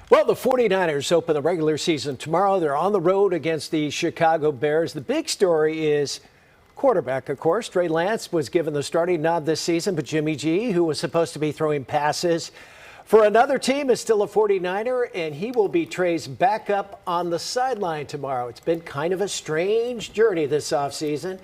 Well, the 49ers open the regular season tomorrow. They're on the road against the Chicago Bears. The big story is quarterback, of course. Trey Lance was given the starting nod this season, but Jimmy G, who was supposed to be throwing passes for another team, is still a 49er, and he will be Trey's backup on the sideline tomorrow. It's been kind of a strange journey this offseason.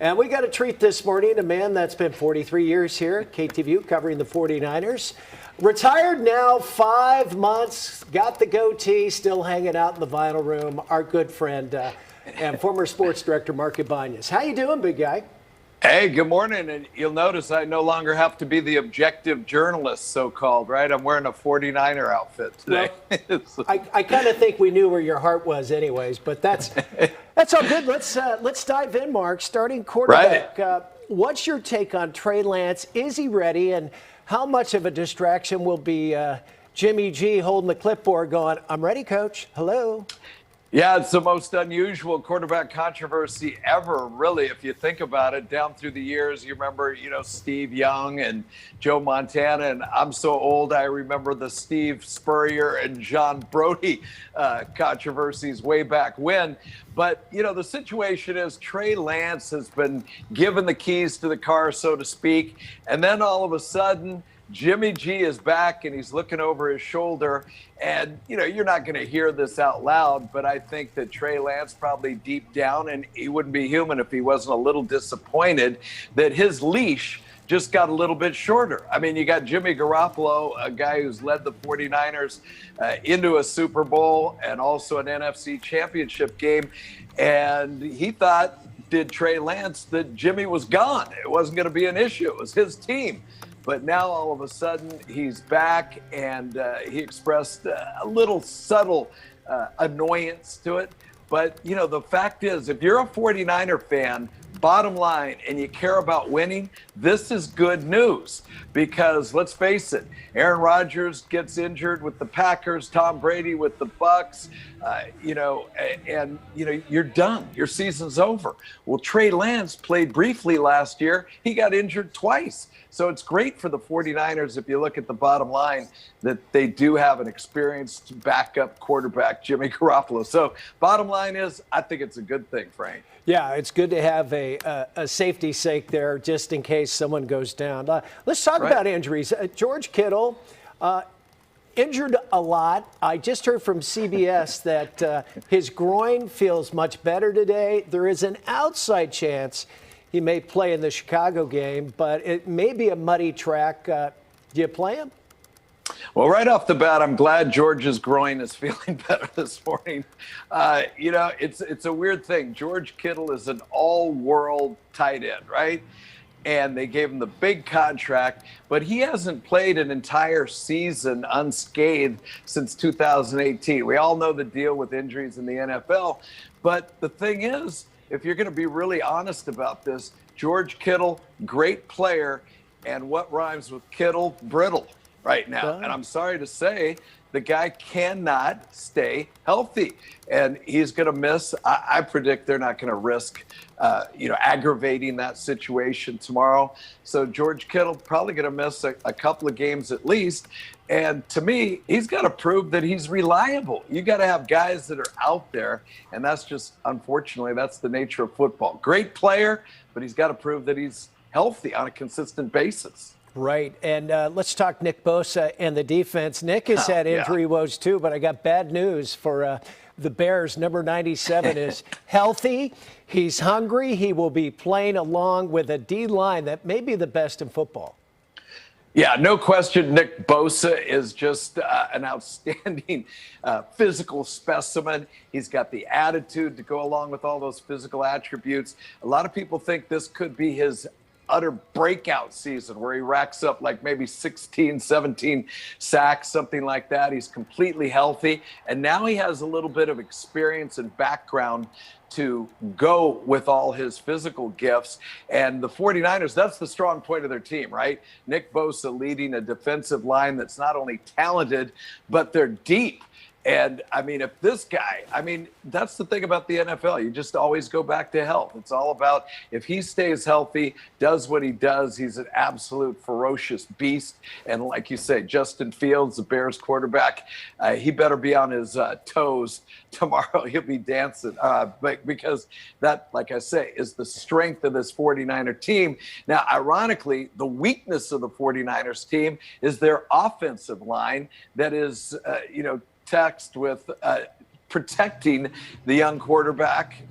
And we got a treat this morning, a man that's been 43 years here at KTVU covering the 49ers. Retired now 5 months, got the goatee, still hanging out in the vinyl room. Our good friend and former sports director, Mark Ibanez. How you doing, big guy? Hey, good morning. And you'll notice I no longer have to be the objective journalist, so-called, right? I'm wearing a 49er outfit today. Well, I kind of think we knew where your heart was anyways, but that's all good. Let's dive in, Mark. Starting quarterback, right. What's your take on Trey Lance? Is he ready? And how much of a distraction will be Jimmy G holding the clipboard going, I'm ready, coach. Hello. Yeah, it's the most unusual quarterback controversy ever, really, if you think about it. Down through the years, you remember, Steve Young and Joe Montana, and I'm so old, I remember the Steve Spurrier and John Brody controversies way back when. But, the situation is Trey Lance has been given the keys to the car, so to speak, and then all of a sudden, Jimmy G is back and he's looking over his shoulder. And, you're not going to hear this out loud, but I think that Trey Lance probably deep down, and he wouldn't be human if he wasn't a little disappointed that his leash just got a little bit shorter. I mean, you got Jimmy Garoppolo, a guy who's led the 49ers into a Super Bowl and also an NFC Championship game. And he thought, did Trey Lance, that Jimmy was gone. It wasn't going to be an issue. It was his team. But now all of a sudden he's back, and he expressed a little subtle annoyance to it. But, the fact is, if you're a 49er fan, bottom line, and you care about winning, this is good news. Because let's face it, Aaron Rodgers gets injured with the Packers, Tom Brady with the Bucks, you're done. Your season's over. Well, Trey Lance played briefly last year. He got injured twice. So it's great for the 49ers, if you look at the bottom line, that they do have an experienced backup quarterback, Jimmy Garoppolo. So bottom line is, I think it's a good thing, Frank. Yeah, it's good to have a safety sake there just in case someone goes down. Let's talk about injuries. George Kittle, injured a lot. I just heard from CBS that his groin feels much better today. There is an outside chance he may play in the Chicago game, but it may be a muddy track. Do you play him? Well, right off the bat, I'm glad George's groin is feeling better this morning. It's a weird thing. George Kittle is an all-world tight end, right? And they gave him the big contract, but he hasn't played an entire season unscathed since 2018. We all know the deal with injuries in the NFL, but the thing is, if you're going to be really honest about this, George Kittle, great player, and what rhymes with Kittle? Brittle right now. And I'm sorry to say, the guy cannot stay healthy, and he's going to miss. I predict they're not going to risk, aggravating that situation tomorrow. So George Kittle probably going to miss a couple of games at least. And to me, he's got to prove that he's reliable. You got to have guys that are out there, and that's just, unfortunately, that's the nature of football. Great player, but he's got to prove that he's healthy on a consistent basis. Right. And let's talk Nick Bosa and the defense. Nick has had injury woes too, but I got bad news for the Bears. Number 97 is healthy. He's hungry. He will be playing along with a D-line that may be the best in football. Yeah, no question. Nick Bosa is just an outstanding physical specimen. He's got the attitude to go along with all those physical attributes. A lot of people think this could be his utter breakout season where he racks up like maybe 16, 17 sacks, something like that. He's completely healthy. And now he has a little bit of experience and background to go with all his physical gifts. And the 49ers, that's the strong point of their team, right? Nick Bosa leading a defensive line that's not only talented, but they're deep. And I mean, if this guy, I mean, that's the thing about the NFL. You just always go back to health. It's all about if he stays healthy, does what he does, he's an absolute ferocious beast. And like you say, Justin Fields, the Bears quarterback, he better be on his toes tomorrow. He'll be dancing. But because that, like I say, is the strength of this 49er team. Now, ironically, the weakness of the 49ers team is their offensive line that is, taxed with protecting the young quarterback,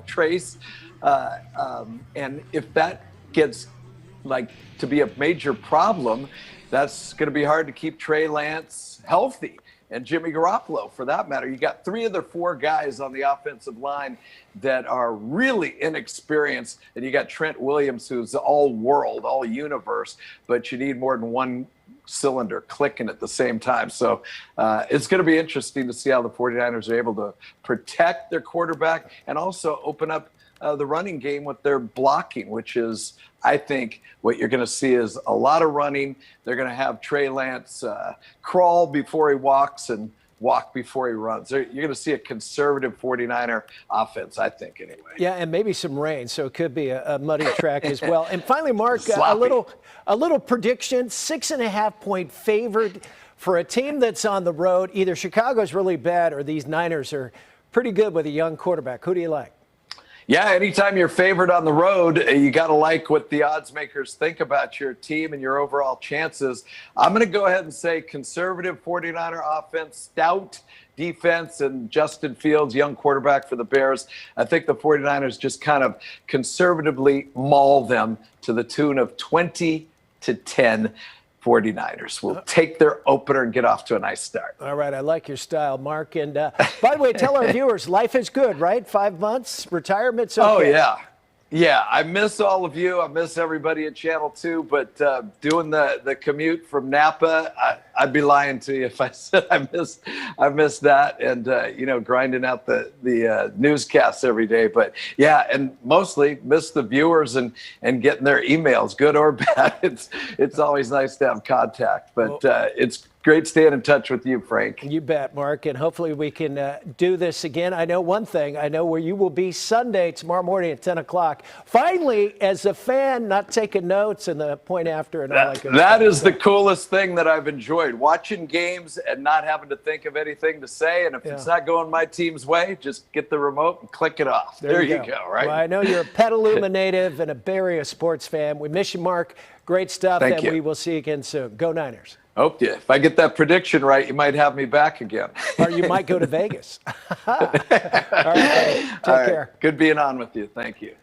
Trace. And if that gets to be a major problem, that's going to be hard to keep Trey Lance healthy. And Jimmy Garoppolo, for that matter. You got 3 of the 4 guys on the offensive line that are really inexperienced. And you got Trent Williams, who's all world, all universe, but you need more than one cylinder clicking at the same time. So it's going to be interesting to see how the 49ers are able to protect their quarterback and also open up the running game with their blocking, which is, I think, what you're going to see is a lot of running. They're going to have Trey Lance crawl before he walks and walk before he runs. You're going to see a conservative 49er offense, I think, anyway. Yeah, and maybe some rain, so it could be a muddy track as well. And finally, Mark, a little prediction, 6.5-point favored for a team that's on the road. Either Chicago's really bad or these Niners are pretty good with a young quarterback. Who do you like? Yeah, anytime you're favored on the road, you got to like what the odds makers think about your team and your overall chances. I'm going to go ahead and say conservative 49er offense, stout defense, and Justin Fields, young quarterback for the Bears. I think the 49ers just kind of conservatively maul them to the tune of 20-10. 49ers will take their opener and get off to a nice start. All right, I like your style, Mark. And by the way, tell our viewers, life is good, right? 5 months, retirement's okay. Oh, yeah. Yeah, I miss all of you. I miss everybody at Channel 2, but doing the commute from Napa, I'd be lying to you if I said I missed that and, grinding out the newscasts every day. But, yeah, and mostly miss the viewers and getting their emails, good or bad. It's always nice to have contact, but it's great staying in touch with you, Frank. You bet, Mark, and hopefully we can do this again. I know one thing. I know where you will be Sunday, tomorrow morning at 10 o'clock. Finally, as a fan, not taking notes and the point after and all that good stuff. That is the coolest thing that I've enjoyed, watching games and not having to think of anything to say. And if it's not going my team's way, just get the remote and click it off. There you go, right? Well, I know you're a Petaluma native and a Bay Area sports fan. We miss you, Mark. Great stuff, Thank you. We will see you again soon. Go Niners. Hope you. If I get that prediction right, you might have me back again. Or you might go to Vegas. All right, buddy. Take care. Good being on with you. Thank you.